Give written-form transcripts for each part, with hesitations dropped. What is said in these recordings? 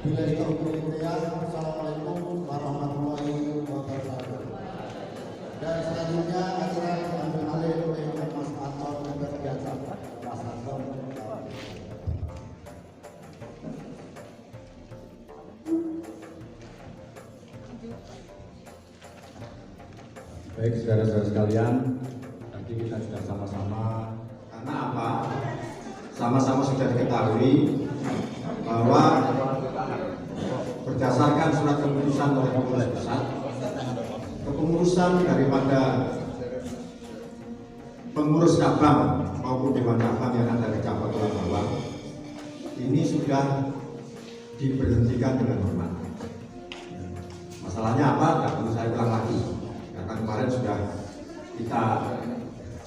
Assalamualaikum warahmatullahi wabarakatuh. Dan selanjutnya acara diambil alih oleh Mas Anton Berbiasa. Mas Anton. Baik, saudara-saudara sekalian, tadi kita sudah sama-sama, karena apa? Sama-sama sudah diketahui bahwa berdasarkan surat keputusan oleh Pengurus Pusat, kepengurusan daripada pengurus cabang maupun dewan cabang yang ada di cabang Tulang Bawang ini sudah diberhentikan dengan hormat. Masalahnya apa? Tidak perlu saya ulang lagi, karena kemarin sudah kita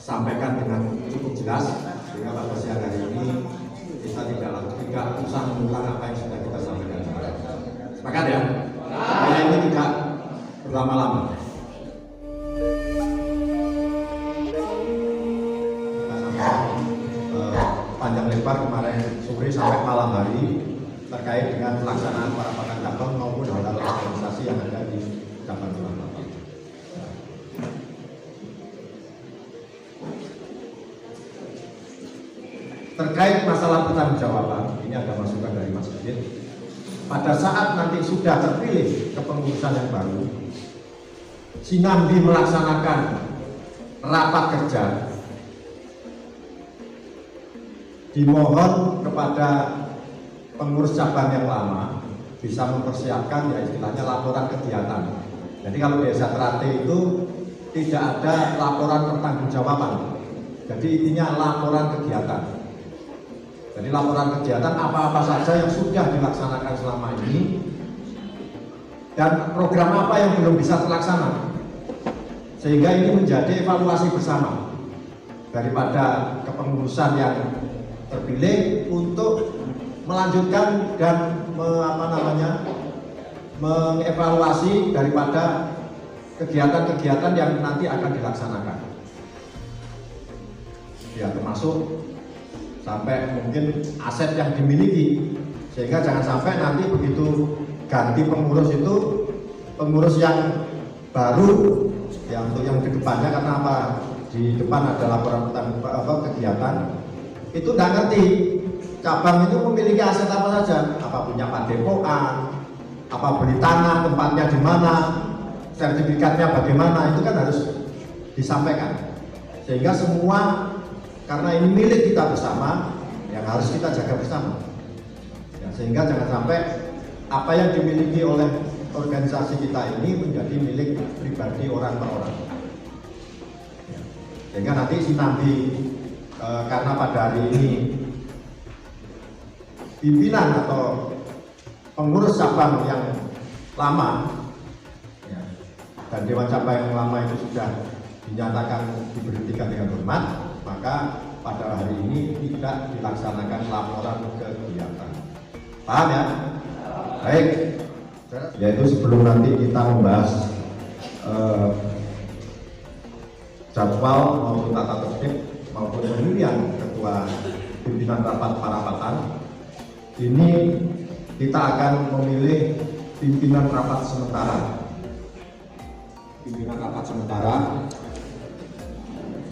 sampaikan dengan cukup jelas, sehingga pada siang hari ini kita tidak usah mengulang apa yang sudah kita sampaikan. Sepakat ya? Saya ini tidak berlama-lama. Kita sampai panjang lebar kemarin sore sampai malam hari terkait dengan pelaksanaan perapatan cabang maupun hal-hal organisasi yang ada di cabang Tulang Bawang. Terkait masalah pertanggungjawaban, ini ada masukan dari Mas Bidin. Pada saat nanti sudah terpilih kepengurusan yang baru, Sinambi melaksanakan rapat kerja, dimohon kepada pengurus cabang yang lama bisa mempersiapkan ya istilahnya laporan kegiatan. Jadi kalau desa Trate itu tidak ada laporan pertanggungjawaban, jadi intinya laporan kegiatan. Jadi laporan kegiatan apa-apa saja yang sudah dilaksanakan selama ini dan program apa yang belum bisa terlaksana, sehingga ini menjadi evaluasi bersama daripada kepengurusan yang terpilih untuk melanjutkan dan mengevaluasi daripada kegiatan-kegiatan yang nanti akan dilaksanakan. Ya, termasuk sampai mungkin aset yang dimiliki, sehingga jangan sampai nanti begitu ganti pengurus itu pengurus yang baru yang untuk yang kedepannya, karena apa, di depan ada laporan kegiatan itu nggak ngerti cabang itu memiliki aset apa saja, apa punya padepokan, apa beli tanah, tempatnya di mana, sertifikatnya bagaimana, itu kan harus disampaikan, sehingga semua, karena ini milik kita bersama yang harus kita jaga bersama ya, sehingga jangan sampai apa yang dimiliki oleh organisasi kita ini menjadi milik pribadi orang per orang ya, sehingga nanti Sinambi karena pada hari ini pimpinan atau pengurus cabang yang lama ya, dan dewan cabang yang lama itu sudah dinyatakan diberhentikan dengan hormat, maka pada hari ini tidak dilaksanakan laporan kegiatan. Paham ya? Baik. Yaitu sebelum nanti kita membahas jadwal maupun tata tertib maupun pemilihan ketua pimpinan rapat parapatan, ini kita akan memilih pimpinan rapat sementara. Pimpinan rapat sementara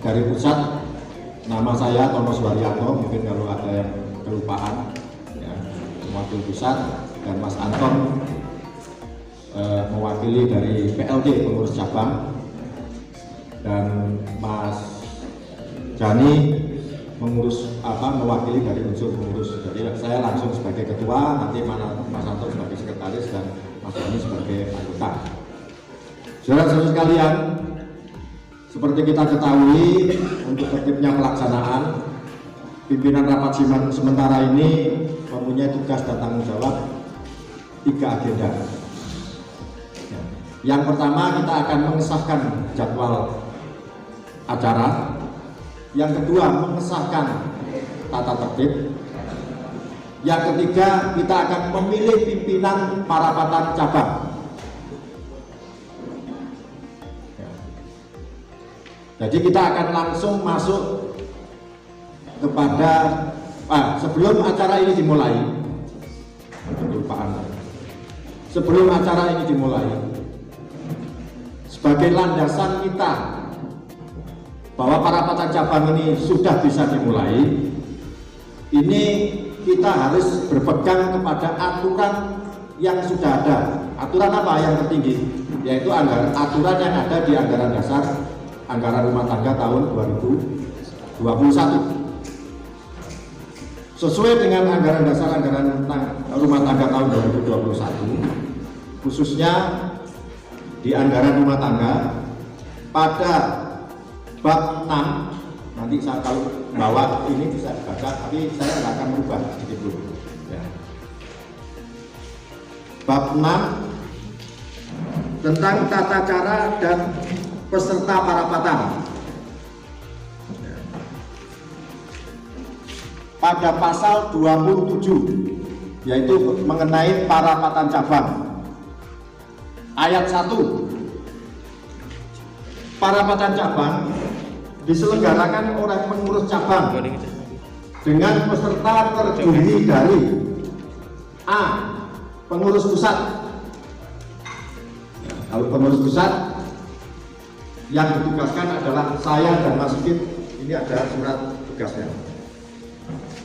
dari pusat. Nama saya Tono Suharyanto, mungkin kalau ada yang kelupaan ya, mewakili pusat, dan Mas Anton mewakili dari PLD pengurus cabang, dan Mas Jani mewakili dari unsur pengurus. Jadi saya langsung sebagai ketua, nanti Mas Anton sebagai sekretaris, dan Mas Jani sebagai anggota. Saudara-saudara sekalian, seperti kita ketahui, untuk tertibnya pelaksanaan, pimpinan rapat sementara ini mempunyai tugas dan tanggung jawab 3 agenda. Yang pertama, kita akan mengesahkan jadwal acara. Yang kedua, mengesahkan tata tertib. Yang ketiga, kita akan memilih pimpinan parapatan cabang. Jadi kita akan langsung masuk kepada sebelum acara ini dimulai, kelupaan. sebelum acara ini dimulai, sebagai landasan kita bahwa parapatan cabang ini sudah bisa dimulai, ini kita harus berpegang kepada aturan yang sudah ada. Aturan apa yang tertinggi? Yaitu aturan yang ada di anggaran dasar anggaran rumah tangga tahun 2021. Sesuai dengan anggaran dasar anggaran rumah tangga tahun 2021, khususnya di anggaran rumah tangga pada bab 6, nanti saya kalau bawa ini bisa dibaca, tapi saya nggak akan merubah sedikit dulu. Ya. Bab 6 tentang tata cara dan peserta parapatan. Pada pasal 27, yaitu mengenai parapatan cabang, ayat 1, parapatan cabang diselenggarakan oleh pengurus cabang dengan peserta terdiri dari A. Pengurus pusat. Kalau pengurus pusat yang ditugaskan adalah saya dan Mas Sigit. Ini ada surat tugasnya.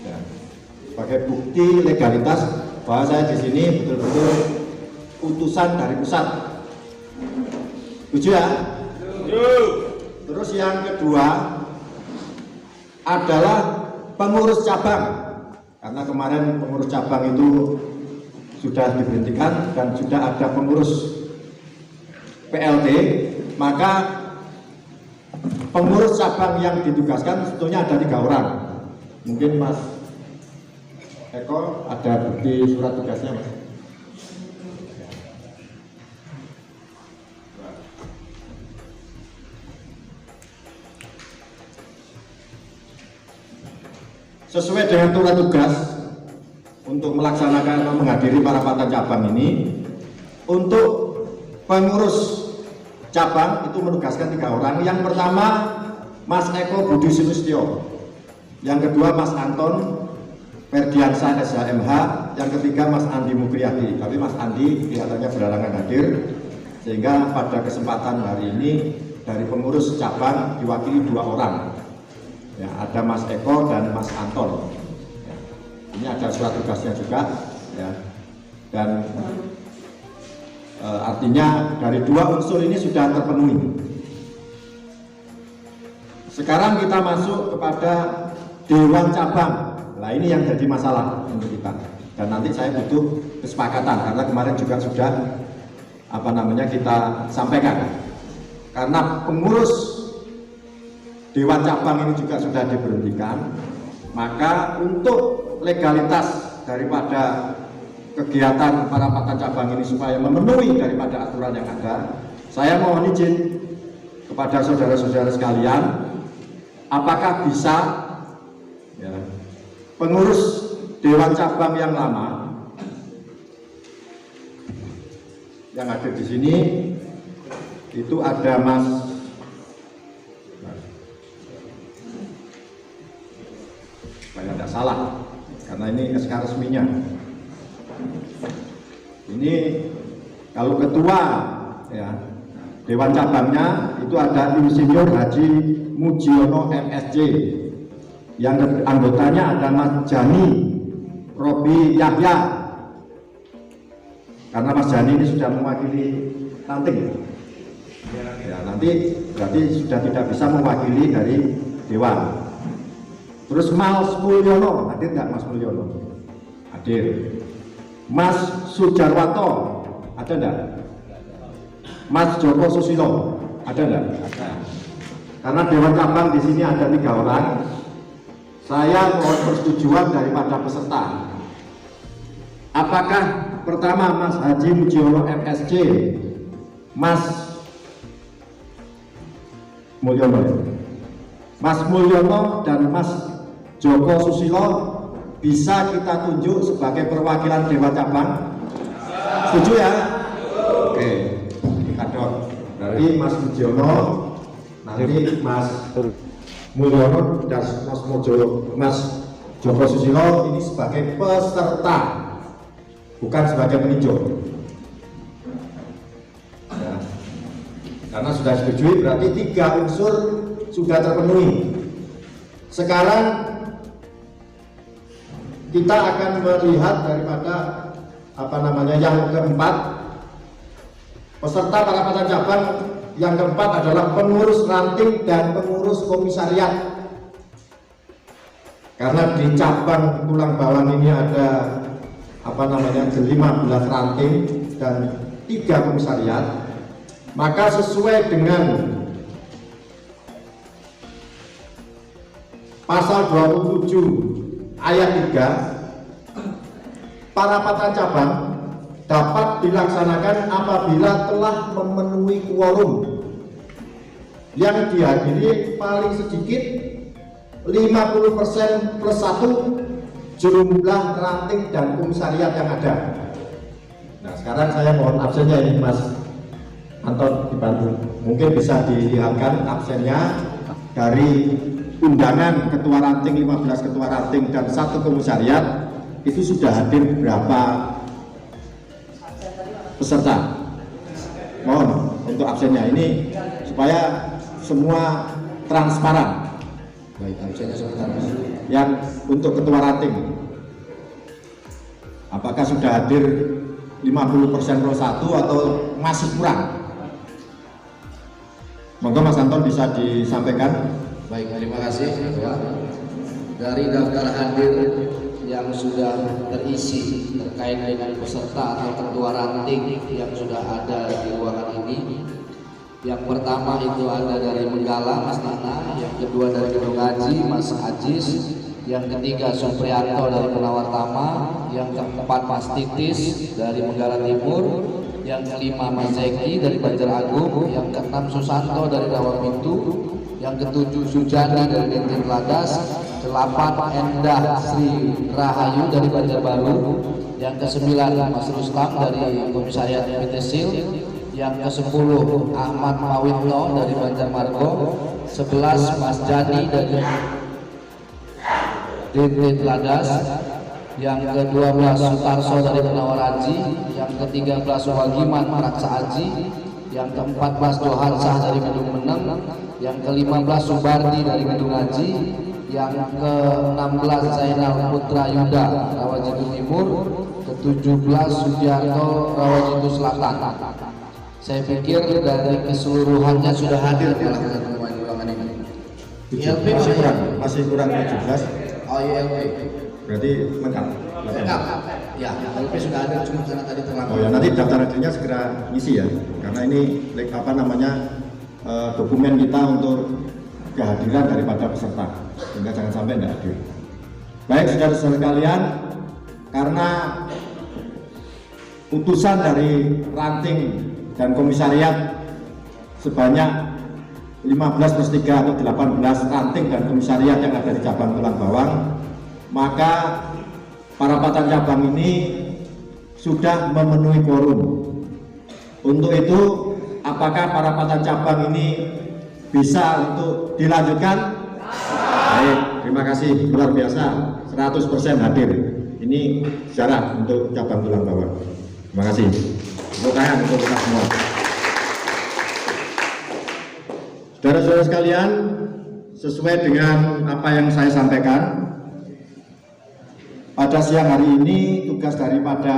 Ya. Sebagai bukti legalitas bahwa saya di sini betul-betul utusan dari pusat. Setuju ya? Terus yang kedua adalah pengurus cabang, karena kemarin pengurus cabang itu sudah diberhentikan dan sudah ada pengurus PLT, maka pengurus cabang yang ditugaskan sebetulnya ada 3 orang. Mungkin Mas Eko ada bukti surat tugasnya, Mas? Sesuai dengan surat tugas untuk melaksanakan atau menghadiri parapatan cabang ini, untuk pengurus cabang itu menugaskan 3 orang. Yang pertama Mas Eko Budi Sulistyo, yang kedua Mas Anton Ferdiansyah SHMH, yang ketiga Mas Andi Mukriyadi. Tapi Mas Andi kelihatannya berhalangan hadir, sehingga pada kesempatan hari ini dari pengurus cabang diwakili 2 orang. Ya, ada Mas Eko dan Mas Anton. Ya, ini ada surat tugasnya juga, ya. Dan artinya dari 2 unsur ini sudah terpenuhi. Sekarang kita masuk kepada Dewan Cabang. Nah, ini yang jadi masalah untuk kita. Dan nanti saya butuh kesepakatan, karena kemarin juga sudah kita sampaikan. Karena pengurus Dewan Cabang ini juga sudah diberhentikan, maka untuk legalitas daripada kegiatan parapatan cabang ini supaya memenuhi daripada aturan yang ada, saya mohon izin kepada saudara-saudara sekalian, apakah bisa ya, pengurus Dewan Cabang yang lama yang ada di sini itu ada Mas supaya tidak salah, karena ini SK resminya. Ini kalau ketua ya, Dewan Cabangnya itu ada Insinyur Haji Mujiono MSc. Yang anggotanya ada Mas Jani Robi Yahya. Karena Mas Jani ini sudah mewakili Nanting. Ya, nanti berarti sudah tidak bisa mewakili dari Dewan. Terus Mas Mulyono, hadir nggak Mas Mulyono? Hadir. Mas Sujarwanto, ada enggak? Mas Joko Susilo, ada enggak? Ada. Karena Dewan Cabang di sini ada 3 orang, saya mohon persetujuan daripada peserta. Apakah pertama Mas Haji Mujiono MSc, Mas Mulyono, Mas Mulyono dan Mas Joko Susilo bisa kita tunjuk sebagai perwakilan Dewan Cabang? Setuju ya? Oke, kador. Berarti Mas Mujiono, nanti Mas Mulyono dan Mas Joko Susilo ini sebagai peserta, bukan sebagai peninjau. Karena sudah disetujui berarti 3 unsur sudah terpenuhi. Sekarang kita akan melihat daripada yang keempat, peserta parapatan cabang. Yang keempat adalah pengurus ranting dan pengurus komisariat. Karena di cabang Tulang Bawang ini ada 15 ranting dan 3 komisariat, maka sesuai dengan pasal 27 ayat 3, parapatan cabang dapat dilaksanakan apabila telah memenuhi quorum yang dihadiri paling sedikit 50% plus 1 jumlah ranting dan komisariat yang ada. Nah, sekarang saya mohon absennya ini Mas Anton dibantu. Mungkin bisa dilihatkan absennya dari undangan ketua ranting 15 ketua ranting dan 1 komisariat itu sudah hadir berapa peserta. Mohon untuk absennya ini supaya semua transparan. Baik, absennya sebentar. Yang untuk ketua ranting, apakah sudah hadir 50% plus 1 atau masih kurang? Monggo Mas Anton bisa disampaikan. Baik, terima kasih. Dari daftar hadir yang sudah terisi terkait dengan peserta atau ketua ranting yang sudah ada di ruangan ini, yang pertama itu ada dari Menggala Mas Nana, yang kedua dari Gedung Haji Mas Ajis, yang ketiga Supriyanto dari Penawartama, yang keempat Mas Titis dari Menggala Timur, yang kelima Mas Zeki dari Banjaragung, yang keenam Susanto dari Rawapintu, yang ketujuh Sujana dari Dentin Ladas, 8 Endah Sri Rahayu dari Banjarbaru, yang ke-9 Mas Rustam dari Komisariat PTSIL, yang ke-10 Ahmad Mawinto dari Banjarmargo, 11 Mas Jani dari Dentin Ladas, yang ke-12 Sutarso dari Penawar Haji, yang ke-13 Wagiman Raksa Haji, yang ke-14 Johansah dari Gedung Meneng, yang ke-15 Subardi dari Gedung Haji, yang ke-16 Zainal Putra Yuda Rawajitu Timur, ke-17 Sugiarto Rawajitu Selatan. Saya pikir dari keseluruhannya sudah hadir di ruangan ini. ILP masih kurang 17. Oh, ILP. Berarti lengkap. Ya, ILP sudah ada, cuma karena tadi terlambat. Oh ya, nanti daftar hadirnya segera ngisi ya. Karena ini dokumen kita untuk kehadiran daripada peserta, sehingga jangan sampai tidak hadir. Baik, saudara-saudara sekalian, karena putusan dari ranting dan komisariat sebanyak 15 plus 3 atau 18 ranting dan komisariat yang ada di cabang Tulang Bawang, maka parapatan cabang ini sudah memenuhi quorum. Untuk itu, apakah parapatan cabang ini bisa untuk dilanjutkan? Baik, terima kasih, luar biasa, 100% hadir. Ini syarat untuk cabang Tulang Bawang. Terima kasih. Tepuk tangan untuk kita semua. Saudara-saudara sekalian, sesuai dengan apa yang saya sampaikan, pada siang hari ini tugas daripada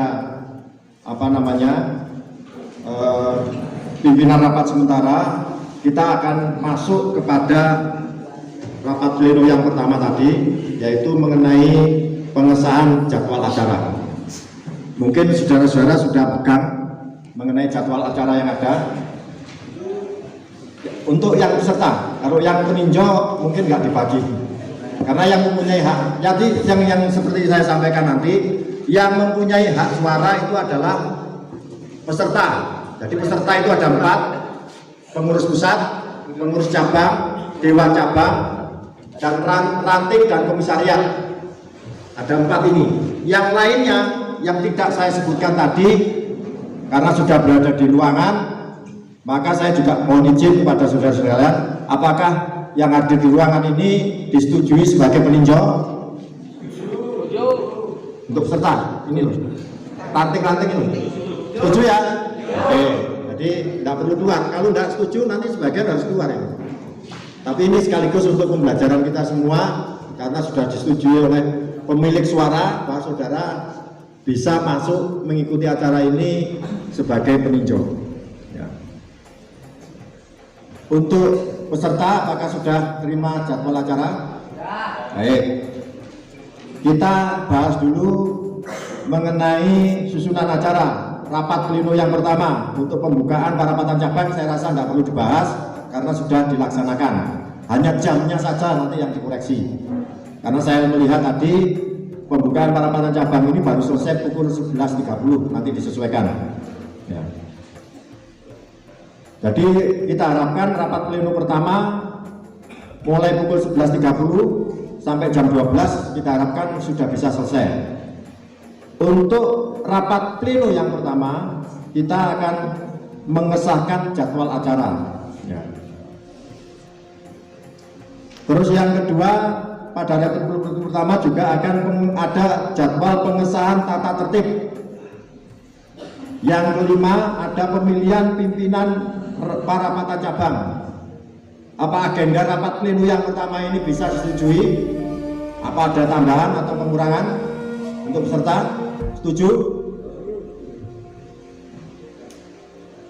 pimpinan rapat sementara, kita akan masuk kepada rapat pleno yang pertama tadi, yaitu mengenai pengesahan jadwal acara. Mungkin saudara-saudara sudah pegang mengenai jadwal acara yang ada. Untuk yang peserta, kalau yang peninjau mungkin nggak dibagi, karena yang mempunyai hak, jadi yang seperti saya sampaikan nanti, yang mempunyai hak suara itu adalah peserta. Jadi peserta itu ada 4, pengurus pusat, pengurus cabang, dewan cabang, dan ranting dan komisariat. Ada 4 ini. Yang lainnya yang tidak saya sebutkan tadi, karena sudah berada di ruangan, maka saya juga mohon izin kepada saudara-saudara, apakah yang hadir di ruangan ini disetujui sebagai peninjau? Untuk peserta ini loh, ranting-ranting ini, setuju ya? Oke, Jadi tidak perlu keluar. Kalau tidak setuju nanti sebagian harus keluar ya. Tapi ini sekaligus untuk pembelajaran kita semua karena sudah disetujui oleh pemilik suara bahwa saudara bisa masuk mengikuti acara ini sebagai peninjau. Ya. Untuk peserta, apakah sudah terima jadwal acara? Ya. Baik. Kita bahas dulu mengenai susunan acara. Rapat pleno yang pertama untuk pembukaan parapatan cabang saya rasa tidak perlu dibahas karena sudah dilaksanakan. Hanya jamnya saja nanti yang dikoreksi. Karena saya melihat tadi pembukaan parapatan cabang ini baru selesai pukul 11.30, nanti disesuaikan. Ya. Jadi kita harapkan rapat pleno pertama mulai pukul 11.30 sampai jam 12 kita harapkan sudah bisa selesai. Untuk rapat pleno yang pertama kita akan mengesahkan jadwal acara. Ya. Terus yang kedua pada rapat pleno pertama juga akan ada jadwal pengesahan tata tertib. Yang kelima ada pemilihan pimpinan parapatan cabang. Apa agenda rapat pleno yang pertama ini bisa disetujui? Apa ada tambahan atau pengurangan untuk peserta? Setuju?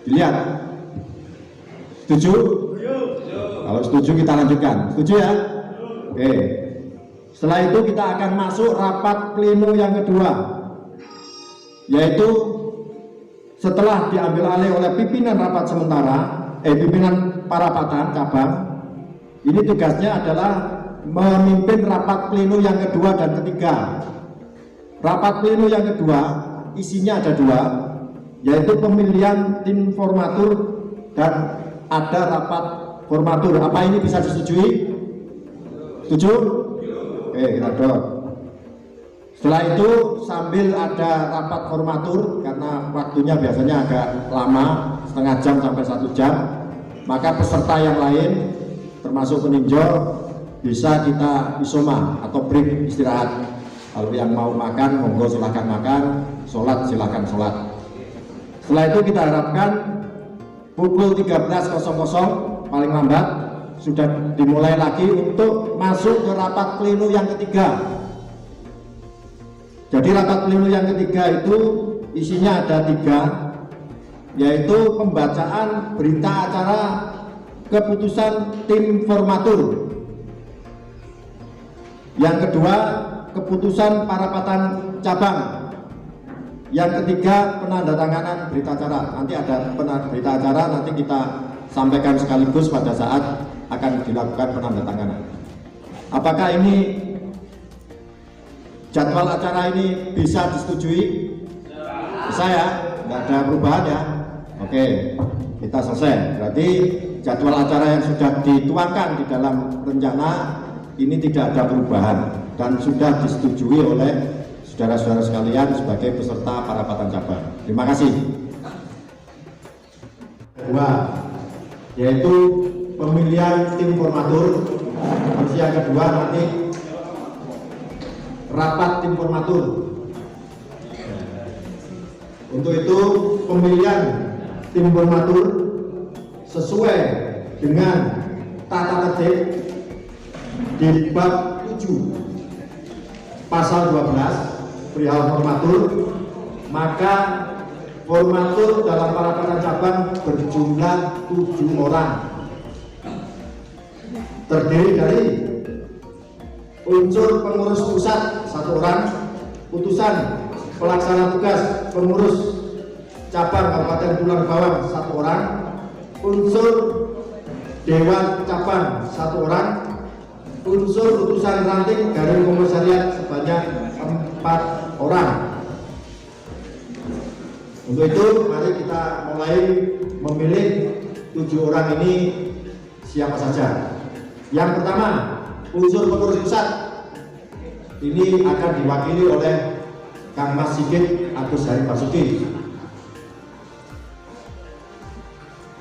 Dilihat. Setuju? Kalau setuju kita lanjutkan. Setuju ya? Oke. Setelah itu kita akan masuk rapat pleno yang kedua, yaitu setelah diambil alih oleh pimpinan rapat sementara, pimpinan parapatan cabang. Ini tugasnya adalah memimpin rapat pleno yang kedua dan ketiga. Rapat pleno yang kedua isinya ada dua, yaitu pemilihan tim formatur dan ada rapat formatur. Apa ini bisa disetujui? Setuju? Oke, kita doa. Setelah itu sambil ada rapat formatur karena waktunya biasanya agak lama, setengah jam sampai 1 jam, maka peserta yang lain termasuk peninjau bisa kita isoma atau break istirahat. Kalau yang mau makan, monggo silahkan makan, sholat silahkan sholat. Setelah itu kita harapkan pukul 13.00 paling lambat sudah dimulai lagi untuk masuk ke rapat pleno yang ketiga. Jadi rapat pleno yang ketiga itu isinya ada 3, yaitu pembacaan berita acara keputusan tim formatur. Yang kedua, keputusan parapatan cabang. Yang ketiga, penandatanganan berita acara. Nanti ada berita acara, nanti kita sampaikan sekaligus pada saat akan dilakukan penandatanganan. Apakah ini jadwal acara ini bisa disetujui? Bisa ya? Tidak ada perubahan ya? Oke, kita selesai. Berarti jadwal acara yang sudah dituangkan di dalam rencana ini tidak ada perubahan dan sudah disetujui oleh saudara-saudara sekalian sebagai peserta parapatan cabang. Terima kasih. Kedua, yaitu pemilihan tim formatur. Terus yang kedua nanti rapat tim formatur. Untuk itu pemilihan tim formatur sesuai dengan tata tertib di bab 7 pasal 12 perihal formatur, maka formatur dalam parapatan cabang berjumlah 7 orang, terdiri dari unsur pengurus pusat 1 orang, utusan pelaksana tugas pengurus cabang Kabupaten Pulau Bawang 1 orang, unsur dewan cabang 1 orang, unsur utusan ranting garing komisariat sebanyak 4 orang. Untuk itu mari kita mulai memilih 7 orang ini siapa saja. Yang pertama, unsur pengurus pusat ini akan diwakili oleh Kang Mas Sigit Agus Hari Basuki.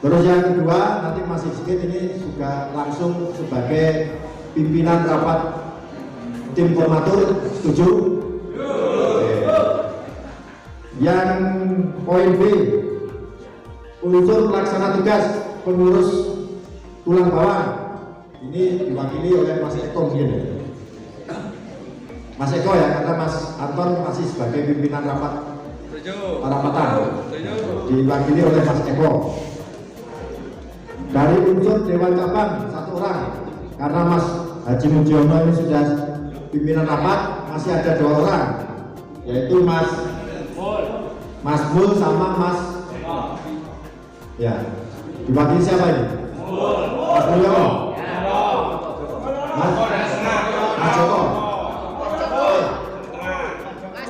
Terus yang kedua, nanti Mas Sigit ini juga langsung sebagai pimpinan rapat tim formatur. Setuju? Yang poin B, unsur pelaksana tugas pengurus tulang bawang ini diwakili oleh Mas Eko mungkin. Mas Eko ya, karena Mas Anton masih sebagai pimpinan rapat parapatan, diwakili oleh Mas Eko. Dari unsur Dewan Cabang 1 orang, karena Mas Haji Mujiono ini sudah pimpinan rapat, masih ada 2 orang, yaitu Mas Mul sama Mas ya, diwakili siapa ini? Mas Mulyono, Mas Joko.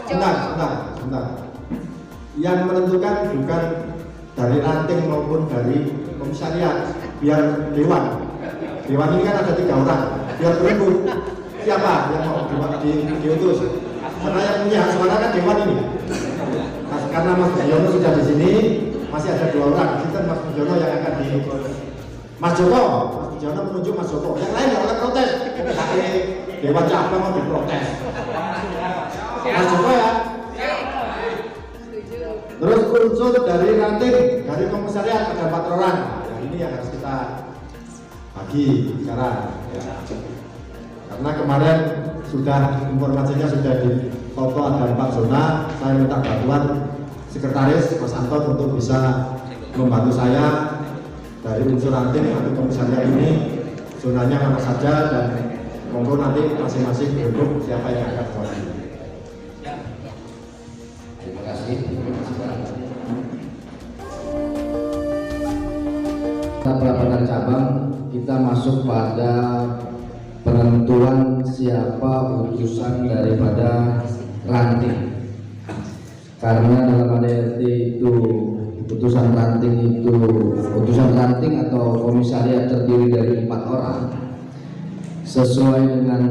Sebentar. Yang menentukan bukan dari ranting maupun dari komisariat, biar dewan ini kan ada 3 orang, biar berebut siapa yang mau diutus, karena yang punya hak suara kan dewan ini. Karena Mas Mulyono sudah di sini, masih ada 2 orang. Kita Mas Mulyono yang akan di Mas Joko. Mas Mulyono menunjuk Mas Joko. Yang lain nggak boleh protes. Dewan cabang mau diprotes. Mas Joko ya. Terus unsur dari ranting, dari komisariat ada 4 orang. Nah, ini yang harus kita bagi sekarang. Ya. Karena kemarin sudah informasinya sudah di foto ada 4 zona. Saya minta bantuan sekretaris Mas Anton untuk bisa membantu saya dari unsur ranting nanti komisariat ini zonanya mana saja, dan monggo nanti masing-masing duduk siapa yang akan mewakili. Terima kasih. Perapatan cabang kita masuk pada penentuan siapa utusan daripada ranting. Karena dalam ADRT itu utusan ranting atau komisariat terdiri dari 4 orang. Sesuai dengan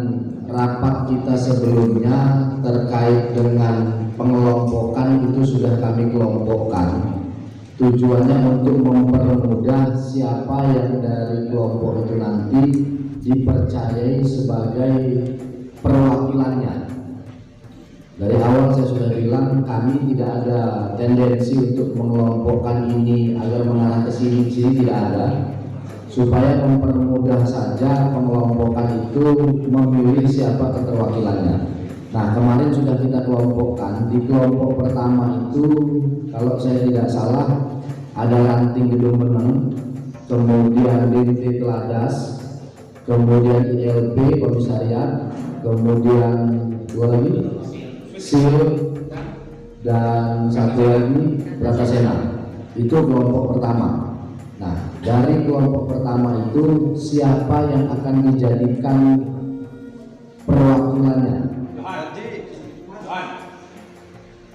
rapat kita sebelumnya terkait dengan pengelompokan itu sudah kami kelompokkan. Tujuannya untuk mempermudah siapa yang dari kelompok itu nanti dipercayai sebagai perwakilannya. Dari awal saya sudah bilang kami tidak ada tendensi untuk mengelompokkan ini agar mengarah ke sini tidak ada, supaya mempermudah saja pengelompokan itu memilih siapa keterwakilannya. Nah, kemarin sudah kita kelompokkan. Di kelompok pertama itu kalau saya tidak salah ada ranting Gedung Meneng, kemudian Binti Teladas, kemudian ILP komisariat, kemudian 2 lagi SIL, dan 1 lagi Prakasena. Itu kelompok pertama. Nah, dari kelompok pertama itu siapa yang akan dijadikan perwakilannya?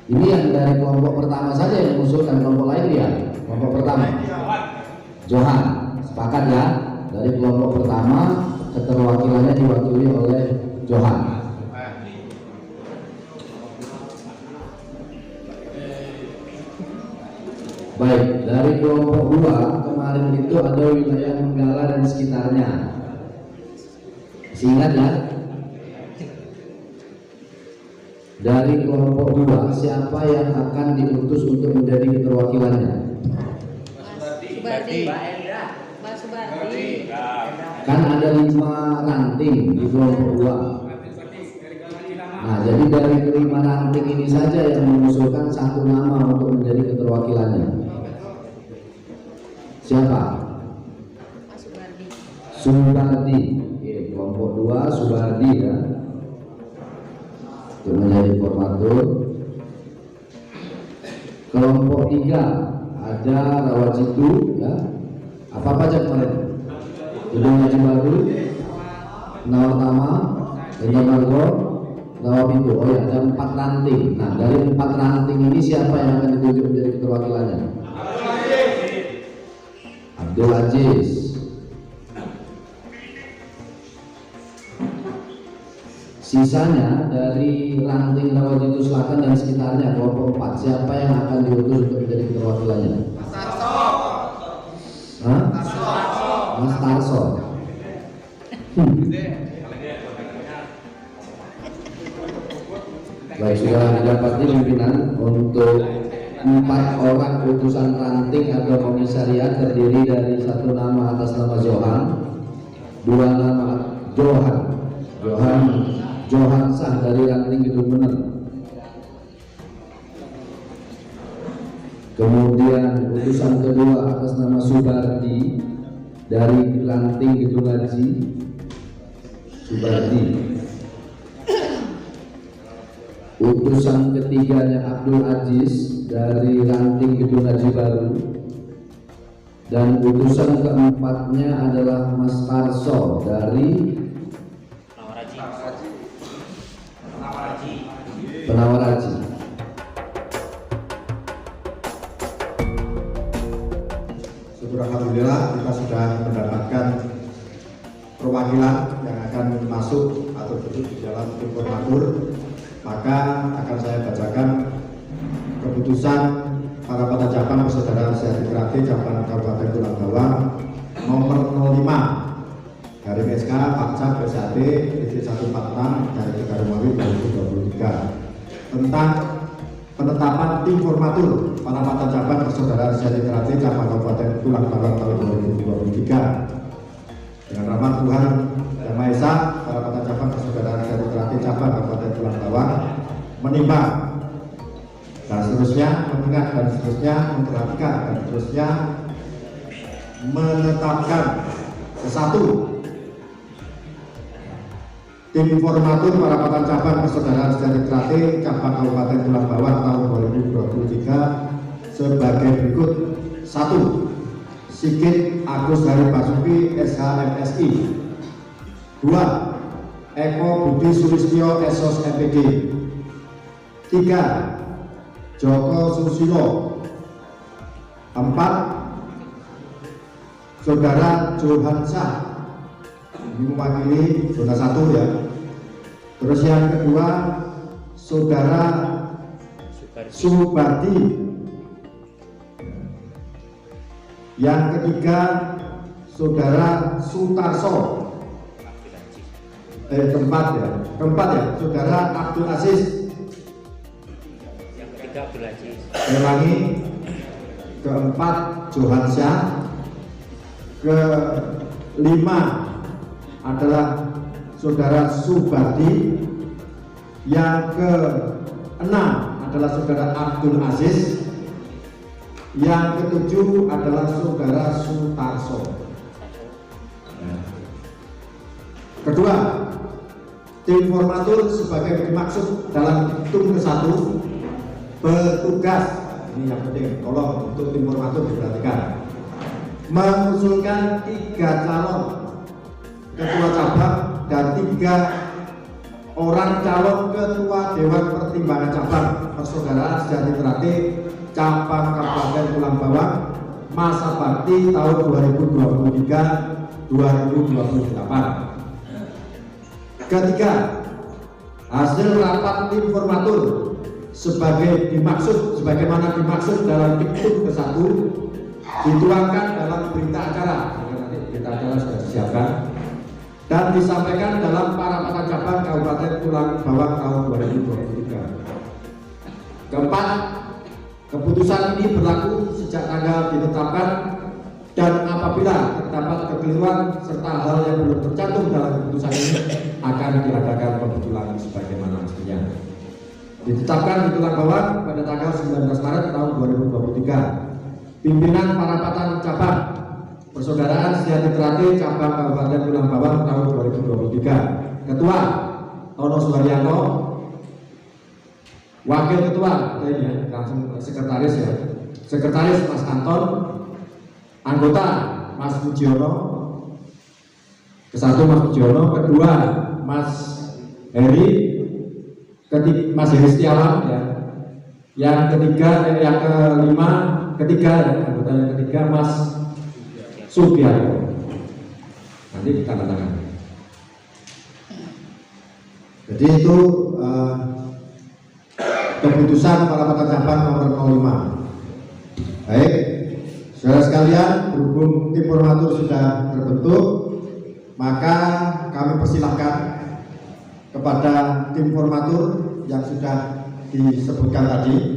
Ini yang dari kelompok pertama saja yang mengusulkan, kelompok lain ya. Kelompok pertama Johan, sepakat ya? Dari kelompok pertama keterwakilannya diwakili oleh Johan. Baik, dari kelompok 2 kemarin itu ada wilayah Menggala dan sekitarnya. Ingat ya? Dari kelompok 2 siapa yang akan diutus untuk menjadi keterwakilannya? Subardi. Mas Subardi. Kan ada 5 ranting di kelompok 2. Nah, jadi dari 5 ranting ini saja yang mengusulkan 1 nama untuk menjadi keterwakilannya. Siapa? Mas Subardi. Subardi. Oke, kelompok 2 Subardi ya. Untuk menjadi formatur. Kelompok 3 ada Rawajitu ya. Apa aja kemarin? Gedung Haji Baru, Nawatama, Banjarmargo, Rawapitu. Oh ya, ada 4 ranting. Nah, dari 4 ranting ini siapa yang akan ditunjuk menjadi keterwakilannya? Abdul Aziz. Sisanya dari ranting Rawajitu Selatan dan sekitarnya kelompok 4 siapa yang akan diutus untuk menjadi keterwakilannya? Mas Tarso. Hah? Mas Tarso. Baik, sudah didapati pimpinan untuk 4 orang utusan ranting atau komisariat terdiri dari 1 nama atas nama Johan, 2 nama Johan Sah dari ranting Gedung Bener. Kemudian utusan kedua atas nama Subardi dari ranting Gedung Haji Subardi. Utusan ketiganya Abdul Aziz dari ranting Gedung Haji Baru, dan utusan keempatnya adalah Mas Karso dari Penawar Haji. Syukur alhamdulillah kita sudah mendapatkan perwakilan yang akan masuk atau duduk di dalam informatur. Maka akan saya bacakan keputusan para pata cabang persaudaraan sejahtera cabang Kabupaten Tulang Bawang nomor 05 garing SK Pakcap BSAD PT 146 dari Tegarumawi 2023 tentang penetapan tim formatur para pata cabang persaudaraan sejahtera cabang Kabupaten Tulang Bawang tahun 2023. Dengan rahmat Tuhan Yang Maha Esa, para pata cabang persaudaraan sejahtera cabang Kabupaten Tulang Bawang menimbang dan seterusnya mengingat dan seterusnya memperhatikan dan seterusnya menetapkan ke-1 tim formatur para pata cabang persaudaraan sejahtera cabang Kabupaten Tulang Bawang tahun 2023 sebagai berikut. 1. Sigit Agus Hari Basuki SHMSI. 2. Eko Budi Sulistyo SOS MPD. 3. Joko Susilo. 4. Saudara Johan Sah, ini mewakili zona 1 ya. Terus yang kedua Saudara Subardi. Yang ketiga Saudara Sutarso. Keempat ya Saudara Abdul Aziz. Yang ketiga Abdul Aziz. Ulangi, keempat Johan Syah. Kelima adalah Saudara Subardi. Yang keenam adalah Saudara Abdul Aziz. Yang ketujuh adalah Saudara Sutarso. Kedua, tim formatur sebagai dimaksud dalam diktum ke-1 petugas, ini yang penting, tolong untuk tim formatur diperhatikan, mengusulkan 3 calon ketua cabang dan 3 orang calon ketua Dewan Pertimbangan Cabang Persaudaraan Sejahtera cabang Kabupaten Tulang Bawang masa bakti tahun 2023-2028. Ketiga, hasil rapat tim formatur sebagaimana dimaksud dalam diktum ke-1 dituangkan dalam berita acara, nanti berita acara sudah disiapkan, dan disampaikan dalam para pata cabang Kabupaten Tulang Bawang tahun 2023. Keempat, keputusan ini berlaku sejak tanggal ditetapkan, dan apabila terdapat kekeliruan serta hal yang belum tercantum dalam keputusan ini akan diadakan pembetulan sebagaimana mestinya. Ditetapkan di Tulang Bawang pada tanggal 19 Maret tahun 2023. Pimpinan para pata cabang Persaudaraan Sejahtera cabang Kabupaten Tulang Bawang tahun 2023. Ketua Tono Suharyanto. Wakil Ketua, ini langsung sekretaris ya. Sekretaris Mas Anton. Anggota Mas Fujiono. Ke-1 Mas Fujiono, kedua Mas Heri, Mas Heri Setiawan ya. Yang ketiga, yang ketiga anggota yang ketiga Mas Subianto. Nanti kita tangan. Jadi itu keputusan para pata cabang nomor 05. Baik, saudara sekalian, berhubung tim formatur sudah terbentuk, maka kami persilahkan kepada tim formatur yang sudah disebutkan tadi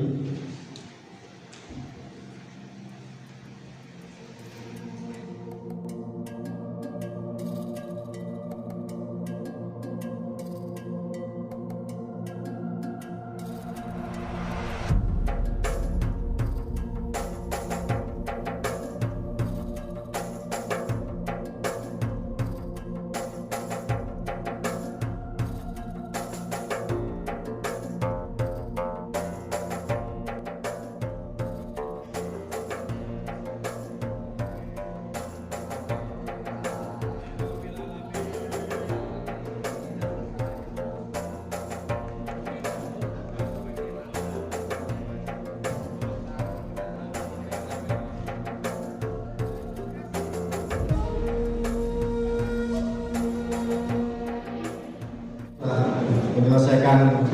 menyelesaikan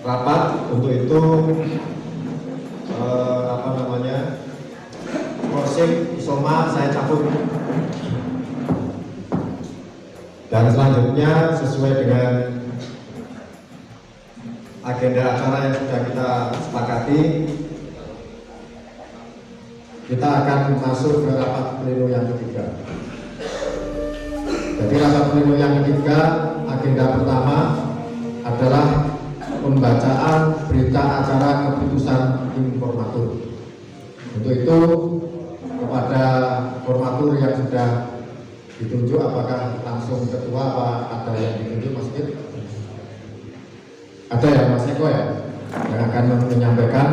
rapat. Untuk itu Korsim Isoma saya cabut. Dan selanjutnya sesuai dengan agenda acara yang sudah kita sepakati, kita akan masuk ke rapat pleno yang ketiga. Jadi rapat pleno yang ketiga, agenda pertama adalah pembacaan berita acara keputusan informatur. Untuk itu kepada formatur yang sudah ditunjuk, apakah langsung ketua apa ada yang ditunjuk Mas Kit? Ada ya Mas Eko ya yang akan menyampaikan.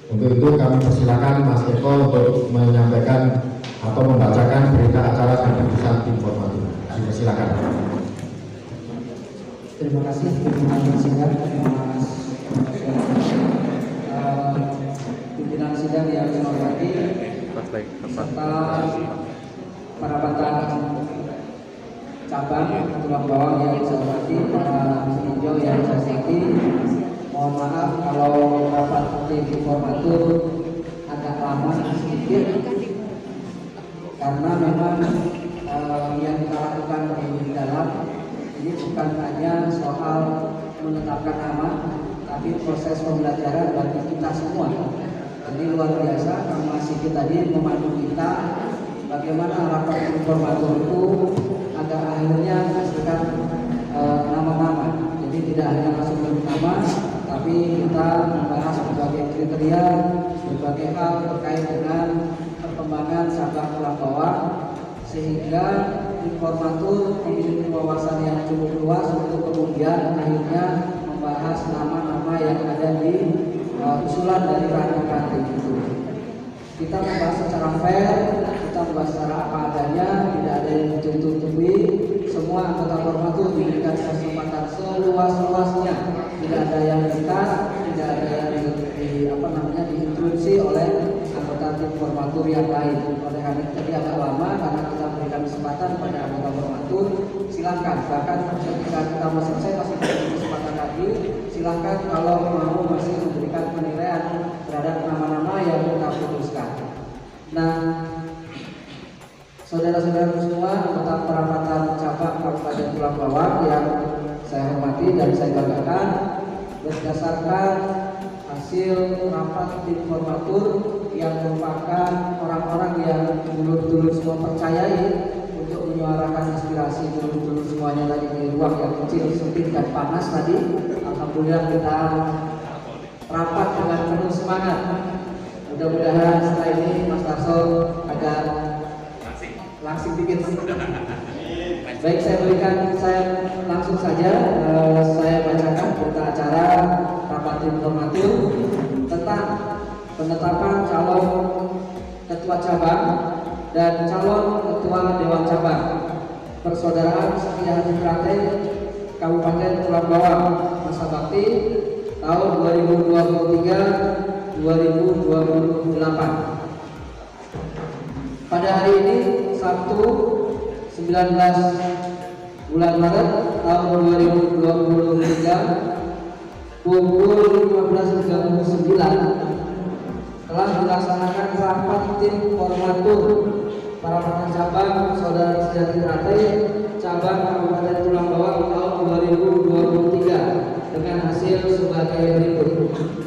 Untuk itu kami persilakan Mas Eko untuk menyampaikan atau membacakan berita acara keputusan informatur. Silakan. Terima kasih pimpinan sidang, pimpinan sidang yang saya hormati, serta perabatan cabang tulang bawang yang saya hormati, para hijau yang saya hormati. Mohon maaf kalau rapat informatur agak lama sedikit, karena memang yang kita lakukan di dalam ini bukan hanya soal menetapkan nama, tapi proses pembelajaran bagi kita semua. Jadi luar biasa, Kang Mas Sigit tadi memandu kita bagaimana rapat informator itu agar akhirnya menghasilkan nama-nama. Jadi tidak hanya masuk ke nama, tapi kita membahas berbagai kriteria, berbagai hal terkait dengan perkembangan cabang tulang bawang, sehingga informatur memiliki wawasan yang cukup luas untuk kemudian akhirnya membahas nama-nama yang ada di usulan dari ranting-ranting itu. Kita membahas secara fair, kita membahas secara apa adanya, tidak ada yang ditutup-tutupi. Semua anggota formatur diberikan kesempatan seluas-luasnya, tidak ada yang dikat, tidak ada yang diinterupsi oleh anggota tim formatur yang lain. Oleh karena itu tadi agak lama karena kita berikan kesempatan pada anggota formatur. Silakan, bahkan ketika kita mau selesai masih diberi kesempatan lagi. Silakan kalau mau masih memberikan penilaian terhadap nama-nama yang kita putuskan. Nah, saudara-saudara semua, anggota perapatan cabang Kabupaten Tulang Bawang yang saya hormati dan saya banggakan, berdasarkan hasil rapat tim formatur yang merupakan orang-orang yang dulur-dulur semua percayai untuk menyuarakan aspirasi dulur-dulur semuanya tadi di ruang yang kecil, sempit dan panas tadi. Alhamdulillah kita rapat dengan penuh semangat. Mudah-mudahan setelah ini Mas Tarso agak langsing dikit. Baik, saya langsung saja saya bacakan berita acara rapat informatif tentang penetapan calon ketua cabang dan calon ketua dewan cabang Persaudaraan Setia Hati Praten Kabupaten Tulang Bawang masa bakti tahun 2023-2028. Pada hari ini Sabtu 19 bulan Maret tahun 2023 pukul 15.39 telah dilaksanakan rapat tim formatur para pimpinan cabang Saudara Sejati Rate cabang Kabupaten Tulang Bawang tahun 2023 dengan hasil sebagai berikut.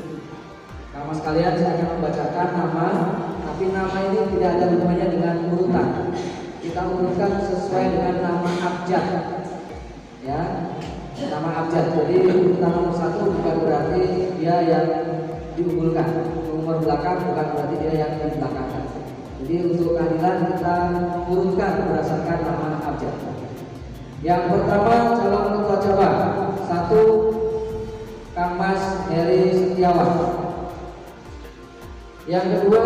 Nama sekalian saya akan membacakan nama, tapi nama ini tidak ada hubungannya dengan urutan. Kita urutkan sesuai dengan nama abjad, ya, nama abjad. Jadi urutan nomor 1 bukan berarti dia yang diunggulkan, nomor belakang bukan berarti dia yang dibelakangkan. Jadi untuk keadilan kita urutkan berdasarkan nama abjad. Yang pertama calon ketua cabang 1 Kang Mas Heri Setiawan. Yang kedua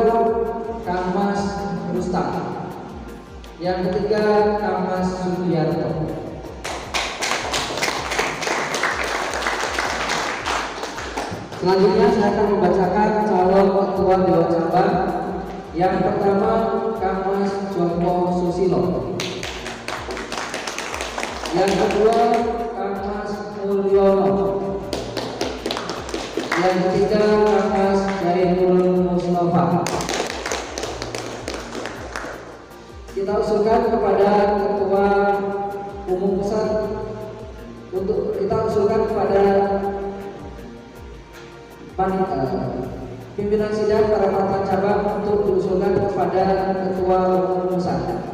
Kang Mas Rustam. Yang ketiga Kang Mas Sugiarto. Selanjutnya saya akan membacakan calon ketua dewan cabang. Yang pertama Kang Mas Joko Susilo. Yang kedua Kang Mas Mulyono. kita usulkan kepada Ketua Umum Pusat untuk kita usulkan kepada pimpinan sidang perapatan cabang untuk diusulkan kepada Ketua Umum Pusat.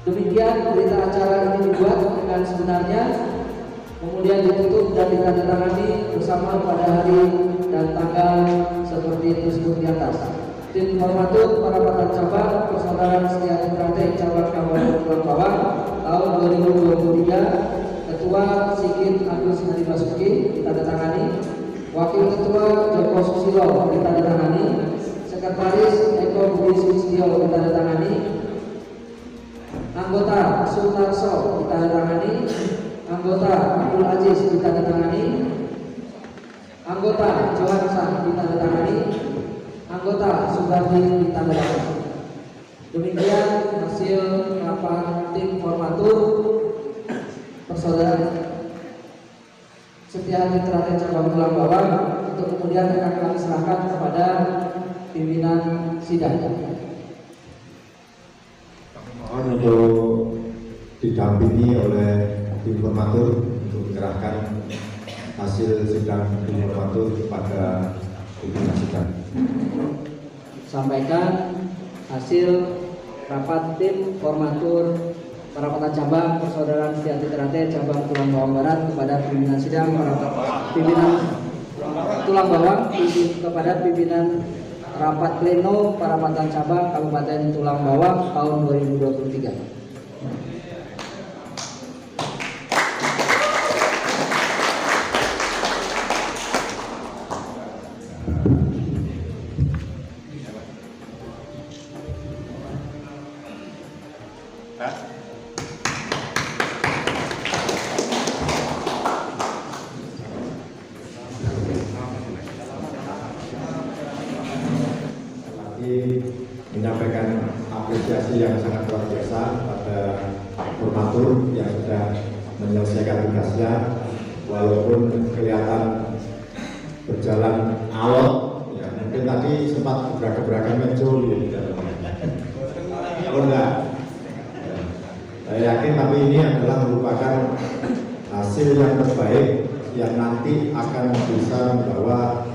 Demikian berita acara ini dibuat dengan sebenarnya, kemudian ditutup dan ditandatangani bersama pada hari dan tanggal seperti tersebut di atas. Tim Formatur Perapatan Cabang Persaudaraan Setia Trate Cabang Kabupaten Tulang Bawang tahun 2023, Ketua Sigit Agus Hadi Basuki ditandatangani, Wakil Ketua Joko Susilo ditandatangani, Sekretaris Eko Budi Susilo ditandatangani, Anggota Sunarso ditandatangani, Anggota Abdul Aziz ditandatangani, Anggota Johansa ditandatangani, Anggota Subardi ditandatangani. Demikian hasil rapat tim formatur Persaudaraan Setia Trate Cabang Tulang Bawang untuk kemudian akan kami serahkan kepada pimpinan sidang. Mohon untuk didampingi oleh tim formatur untuk menyerahkan hasil sidang tim formatur kepada pimpinan sidang. Sampaikan hasil rapat tim formatur Perapatan Cabang Persaudaraan Setia Trate Cabang Tulang Bawang Barat kepada pimpinan sidang pimpinan Tulang Bawang kepada pimpinan rapat pleno Perapatan Cabang Kabupaten Tulang Bawang tahun 2023. Menyampaikan apresiasi yang sangat luar biasa pada formatur yang sudah menyelesaikan tugasnya, walaupun kelihatan berjalan alot, ya mungkin tadi sempat gebrak-gebrakan mencuri di dalamnya. Oh enggak, saya yakin tapi ini adalah merupakan hasil yang terbaik yang nanti akan bisa membawa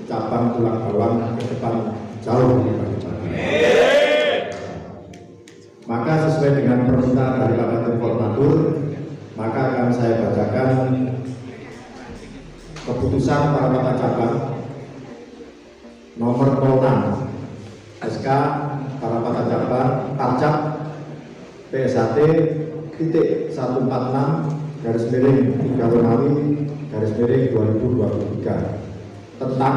cabang Tulang Bawang ke depan jauh lebih baik. Maka sesuai dengan permintaan dari Bapak Formatur, maka akan saya bacakan keputusan Perapatan Cabang nomor 06 SK Perapatan Cabang Tarcap PSHT titik 146 garis miring 3 Romawi garis miring 2023 tentang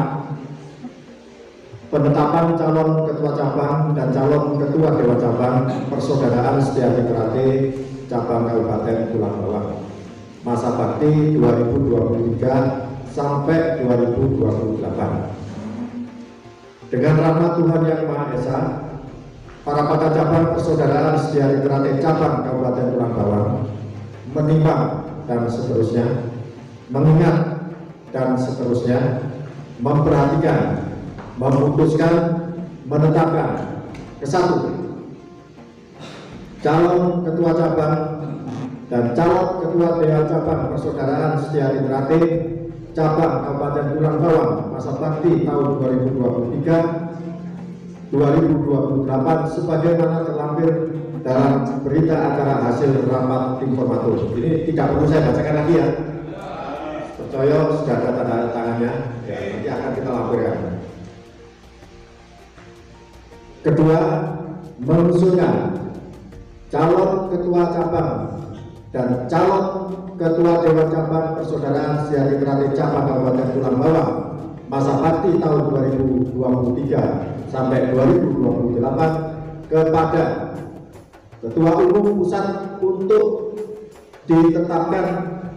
penetapan calon ketua cabang dan calon ketua dewan cabang Persaudaraan Setia Trate Cabang Kabupaten Tulang Bawang masa bakti 2023 sampai 2028. Dengan rahmat Tuhan Yang Maha Esa, Perapatan Cabang Persaudaraan Setia Trate Cabang Kabupaten Tulang Bawang menimbang dan seterusnya, mengingat dan seterusnya, memperhatikan, memutuskan, menetapkan kesatu calon ketua cabang dan calon ketua dewan cabang Persaudaraan Setia Trate Cabang Kabupaten Tulang Bawang masa bakti tahun 2023-2028 sebagaimana terlampir dalam berita acara hasil rapat tim formatur. Ini tidak perlu saya bacakan lagi ya. Percaya sudah ada tanda tangannya, ya, nanti akan kita laporkan. Kedua, mengusulkan calon ketua cabang dan calon ketua dewan cabang Persaudaraan Setia Trate Cabang Kabupaten Tulang Bawang masa bakti tahun 2023 sampai 2028 kepada Ketua Umum Pusat untuk ditetapkan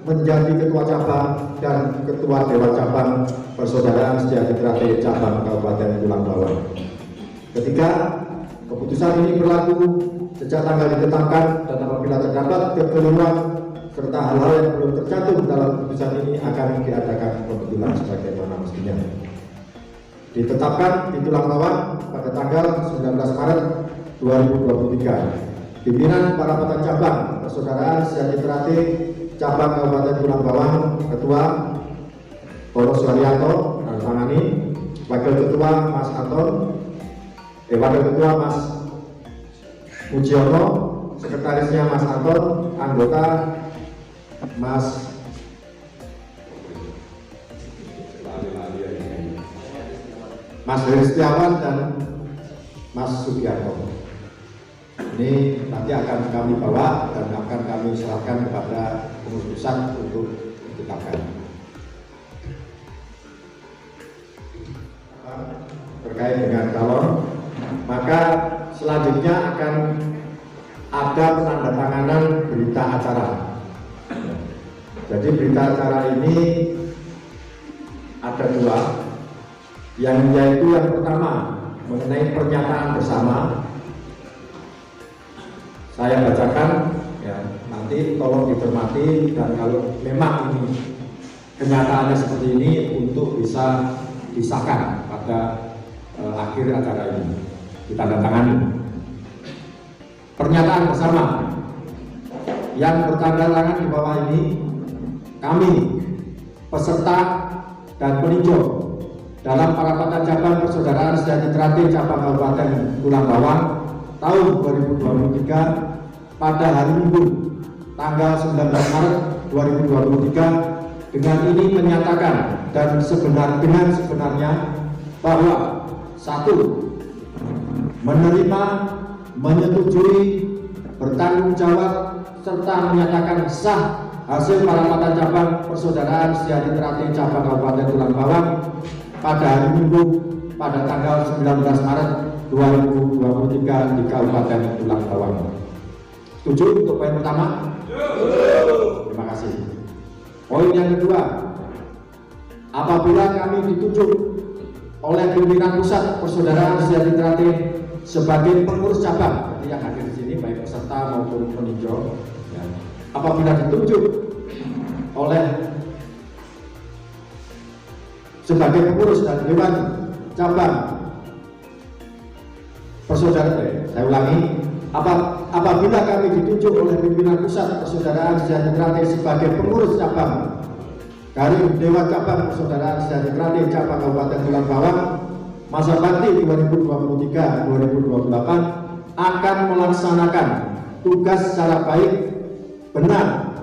menjadi ketua cabang dan ketua dewan cabang Persaudaraan Setia Trate Cabang Kabupaten Tulang Bawang. Ketiga, keputusan ini berlaku sejak tanggal ditetapkan dan apabila terdapat kekeliruan serta hal-hal yang belum tercantum dalam keputusan ini akan diadakan pembetulan sebagaimana mestinya. Ditetapkan di Tulang Bawang pada tanggal 19 Maret 2023 Pimpinan para kota cabang persaudaraan Sejahtera cabang Kabupaten Tulang Bawang, Ketua Poros Suharyanto, tangani, Wakil Ketua Mas Anton, Wakil Ketua Mas Mujiono, Sekretarisnya Mas Anton, anggota Mas Heri Setiawan dan Mas Sugiarto. Ini nanti akan kami bawa dan akan kami serahkan kepada pengurus pusat untuk ditetapkan. Terkait dengan calon, maka selanjutnya akan ada penandatanganan berita acara. Jadi berita acara ini ada dua, yaitu yang pertama mengenai pernyataan bersama. Saya bacakan, ya, nanti tolong dicermati dan kalau memang ini kenyataannya seperti ini untuk bisa disahkan pada akhir acara ini ditandatangani. Pernyataan bersama yang bertanda tangan di bawah ini, kami peserta dan peninjau dalam Parapatan Cabang Persaudaraan Sejahtera Cabang Kabupaten Tulang Bawang tahun 2023 pada hari Minggu tanggal 19 Maret 2023 dengan ini menyatakan dan dengan sebenarnya bahwa satu, menerima, menyetujui, bertanggung jawab serta menyatakan sah hasil Parapatan Cabang Persaudaraan Sejahtera Cabang Kabupaten Tulang Bawang pada hari Minggu pada tanggal 19 Maret 2023 di Kabupaten Tulang Bawang. Setuju untuk poin pertama? Terima kasih. Poin yang kedua, apabila kami ditunjuk oleh pimpinan pusat Persaudaraan Sejahtera sebagai pengurus cabang, jadi yang hadir di sini baik peserta maupun peninjau, ya, apabila ditunjuk oleh sebagai pengurus dan dewan cabang Persaudaraan, saya ulangi, apabila kami ditunjuk oleh pimpinan pusat Persaudaraan Sejahtera sebagai pengurus cabang dari Dewan Cabang Persaudaraan Sejahtera Cabang Kabupaten Tulang Bawang masa bakti 2023-2028 akan melaksanakan tugas secara baik, benar,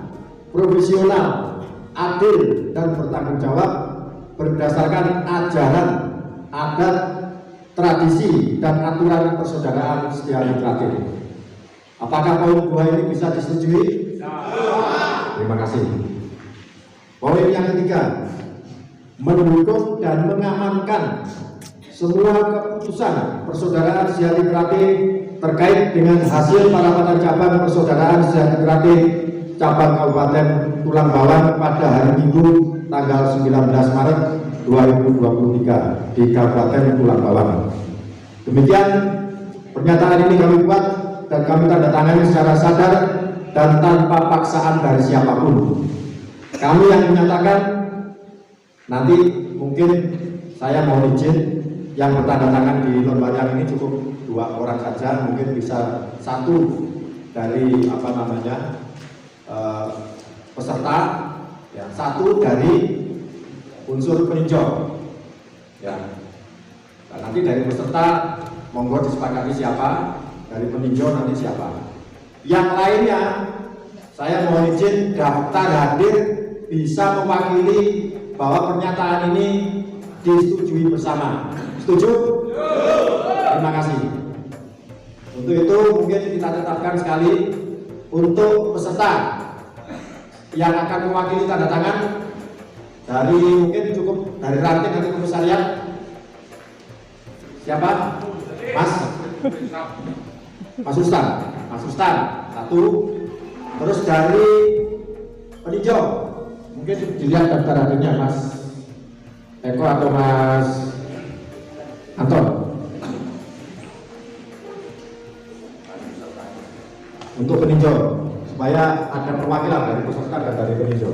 profesional, adil dan bertanggung jawab berdasarkan ajaran, adat, tradisi dan aturan persaudaraan Sejahtera. Apakah poin 2 ini bisa disetujui? Terima kasih. Poin yang ketiga, mendukung dan mengamankan semua keputusan Persaudaraan Sejahtera terkait dengan hasil Parapatan Cabang Persaudaraan Sejahtera Cabang Kabupaten Tulang Bawang pada hari Minggu tanggal 19 Maret 2023 di Kabupaten Tulang Bawang. Demikian pernyataan ini kami buat dan kami tanda tangani secara sadar dan tanpa paksaan dari siapapun. Kami yang menyatakan, nanti mungkin saya mohon izin yang bertanda tangan di lembar yang ini cukup 2 orang saja, mungkin bisa 1 dari peserta, ya, 1 dari unsur peninjau, ya. Nah, nanti dari peserta monggo disepakati siapa, dari peninjau nanti siapa. Yang lainnya saya mohon izin daftar hadir bisa mewakili bahwa pernyataan ini disetujui bersama. Setuju? Terima kasih. Untuk itu mungkin kita tetapkan sekali untuk peserta yang akan mewakili tanda tangan dari mungkin cukup dari ranting nanti komisariat. Siapa? Mas Ustan. Mas Ustan 1. Terus dari peninjau mungkin dilihat daftar hadirnya Mas Eko atau Mas Anton. Untuk peninjau supaya ada perwakilan dari peserta dan dari peninjau.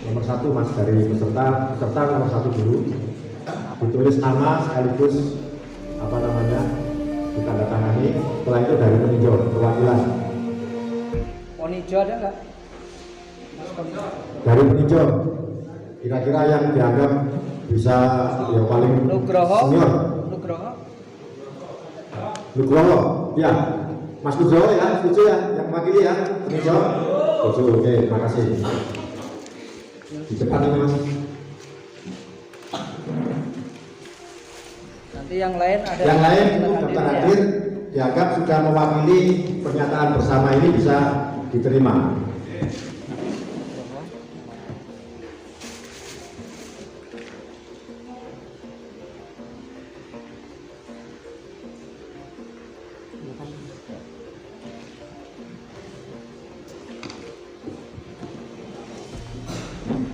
nomor 1 Mas dari peserta nomor 1 dulu. Ditulis nama sekaligus apa namanya, ditandatangani. Setelah itu dari peninjau perwakilan. Ponijo ada nggak? Dari peninjau, kira-kira yang dianggap bisa ya paling Nugroho. senior. Nugroho, ya, Mas Nugroho ya, setuju ya, yang mewakili ya, peninjau. Setuju, oke, makasih. Di depan ini Mas. Nanti yang lain ada. Yang lain itu daftar hadir dianggap sudah mewakili pernyataan bersama ini bisa diterima.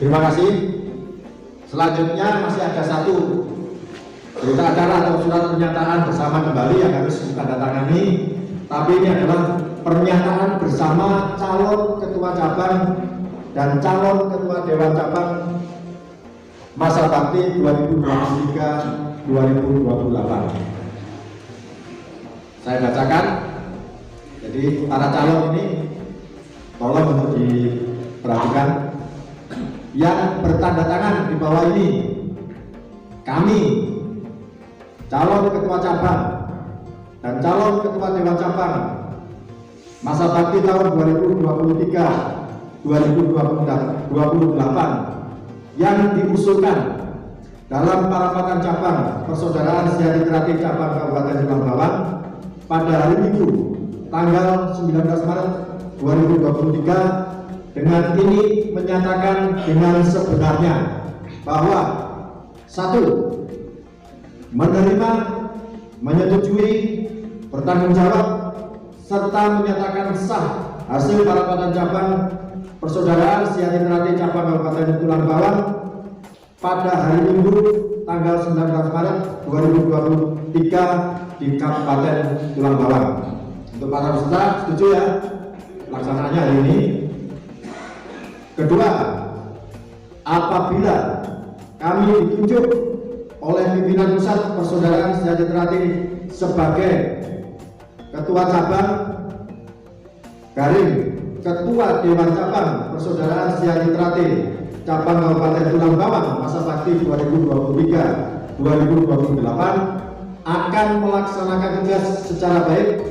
Terima kasih. Selanjutnya masih ada satu berita acara atau surat pernyataan bersama kembali yang harus ditandatangani. Tapi ini adalah pernyataan bersama calon ketua cabang dan calon ketua dewan cabang masa bakti 2023-2028. Saya bacakan. Jadi para calon ini tolong untuk diperhatikan. Yang bertanda tangan di bawah ini kami, calon ketua cabang dan calon ketua dewan cabang masa bakti tahun 2023-2028 yang diusulkan dalam parapatan cabang Persaudaraan Sejahtera cabang Kabupaten Tulang Bawang pada hari Minggu tanggal 19 Maret 2023 dengan ini menyatakan dengan sebenarnya bahwa 1. Menerima, menyetujui, bertanggung jawab, serta menyatakan sah hasil parapatan cabang Persaudaraan Sejahtera cabang Kabupaten Tulang Bawang pada hari Minggu tanggal 19 Maret 2023 di Kabupaten Tulang Bawang. Untuk para peserta setuju ya pelaksanaannya hari ini. Kedua, apabila kami ditunjuk oleh pimpinan pusat Persaudaraan Sejahtera sebagai ketua cabang garing ketua dewan cabang Persaudaraan Sejahtera cabang Kabupaten Tulang Bawang masa bakti 2023-2028 akan melaksanakan tugas secara baik,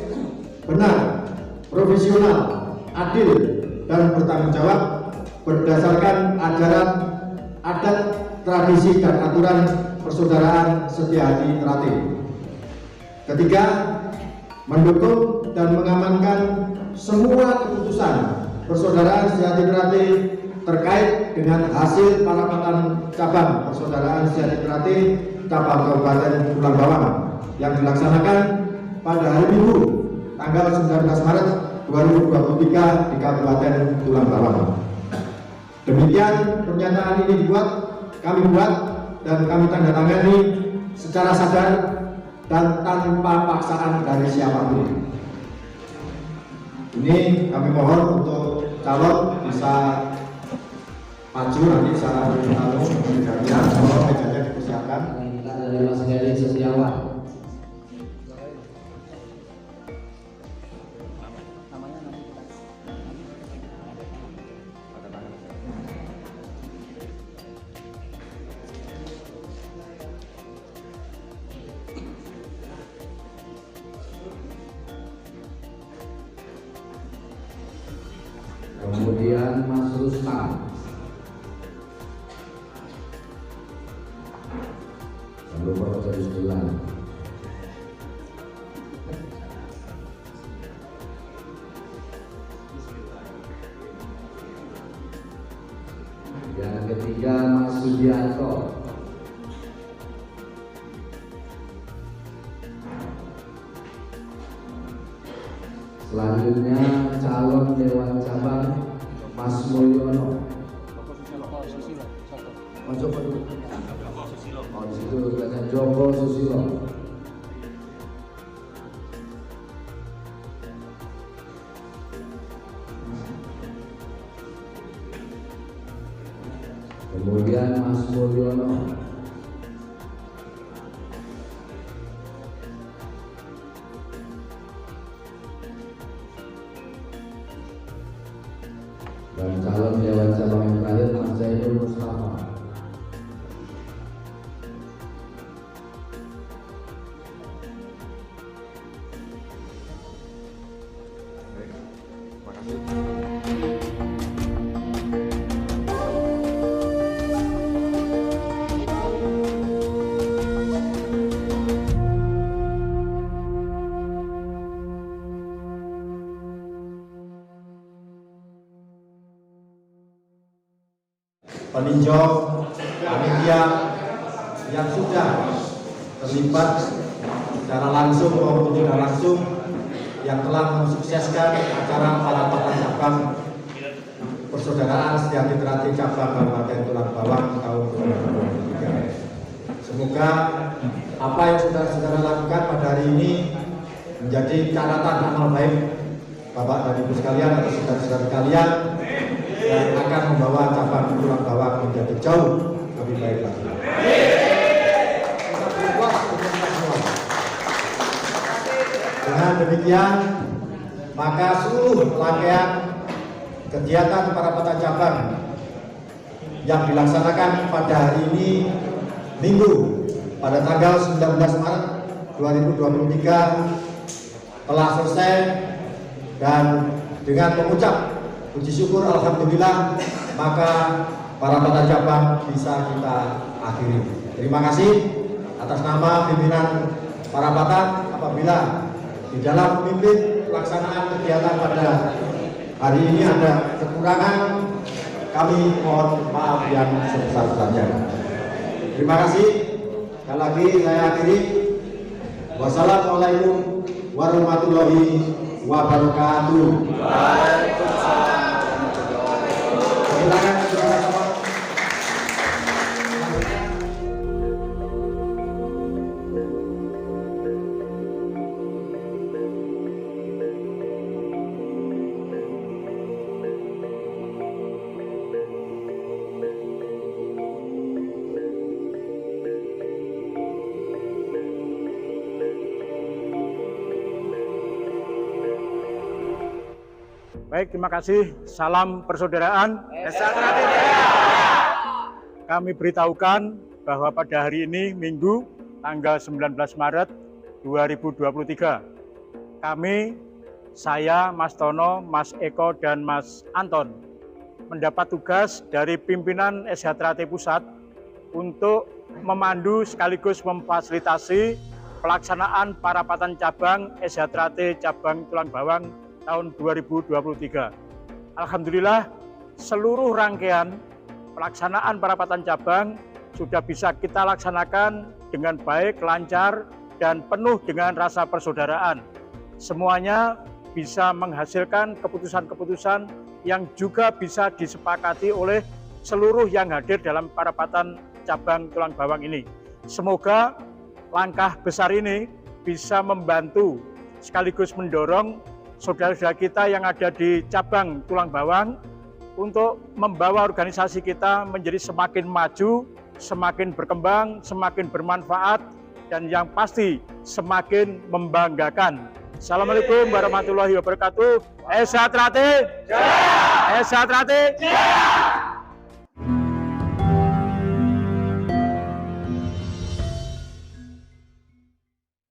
benar, profesional, adil, dan bertanggung jawab berdasarkan ajaran, adat, tradisi, dan aturan Persaudaraan Setia-Hati Terati. Ketiga, mendukung dan mengamankan semua keputusan Persaudaraan Setia-Hati Terati terkait dengan hasil parapatan cabang Persaudaraan Setia-Hati Terati cabang Kabupaten Tulang Bawang yang dilaksanakan pada hari Minggu tanggal 19 Maret 2023 di Kabupaten Tulang Bawang. Demikian pernyataan ini kami buat dan kami tanda tangani secara sadar dan tanpa paksaan dari siapapun. Ini kami mohon untuk calon bisa maju nanti secara berlalu mejanya, mohon mejanya dipersiapkan. Kita dari Mas Heri Setiawan. Kemudian Mas Rustam. Lalu Bapak dari sebelah. Yang ketiga Mas Sugiarto. Selanjutnya calon dewan cabang Mas Mulyono. Oh, Joko dulu. Oh, di situ tulisannya Joko Susilo. Kemudian Mas Mulyono. Dan calon Dewan Cabang yang terakhir Mas Zainul Mustafa. Peninjau panitia yang sudah terlibat secara langsung maupun tidak langsung yang telah mensukseskan acara parapatan cabang persaudaraan Setia Trate cabang Kabupaten Tulang Bawang tahun 2023. Semoga apa yang saudara-saudara lakukan pada hari ini menjadi catatan amal baik Bapak dan Ibu sekalian atau saudara-saudara sekalian yang akan membawa cabang Tulang Bawang menjadi jauh lebih baik lagi. Dengan demikian, maka seluruh rangkaian kegiatan parapatan cabang yang dilaksanakan pada hari ini Minggu pada tanggal 19 Maret 2023 telah selesai, dan dengan mengucap puji syukur alhamdulillah maka parapatan cabang bisa kita akhiri. Terima kasih atas nama pimpinan parapatan. Apabila di dalam memimpin pelaksanaan kegiatan pada hari ini ada kekurangan, kami mohon maaf yang sebesar-besarnya. Terima kasih. Sekali lagi saya akhiri. Wassalamualaikum warahmatullahi wabarakatuh. Silakan saudara-saudara. Baik, terima kasih. Salam persaudaraan. Kami beritahukan bahwa pada hari ini Minggu tanggal 19 Maret 2023 kami, saya, Mas Tono, Mas Eko, dan Mas Anton mendapat tugas dari pimpinan SH Trate Pusat untuk memandu sekaligus memfasilitasi pelaksanaan parapatan cabang SH Trate cabang Tulang Bawang tahun 2023. Alhamdulillah seluruh rangkaian pelaksanaan parapatan cabang sudah bisa kita laksanakan dengan baik, lancar, dan penuh dengan rasa persaudaraan. Semuanya bisa menghasilkan keputusan-keputusan yang juga bisa disepakati oleh seluruh yang hadir dalam parapatan cabang Tulang Bawang ini. Semoga langkah besar ini bisa membantu sekaligus mendorong saudara-saudara kita yang ada di cabang Tulang Bawang untuk membawa organisasi kita menjadi semakin maju, semakin berkembang, semakin bermanfaat, dan yang pasti semakin membanggakan. Assalamualaikum warahmatullahi wabarakatuh. SH Trate, SH Trate.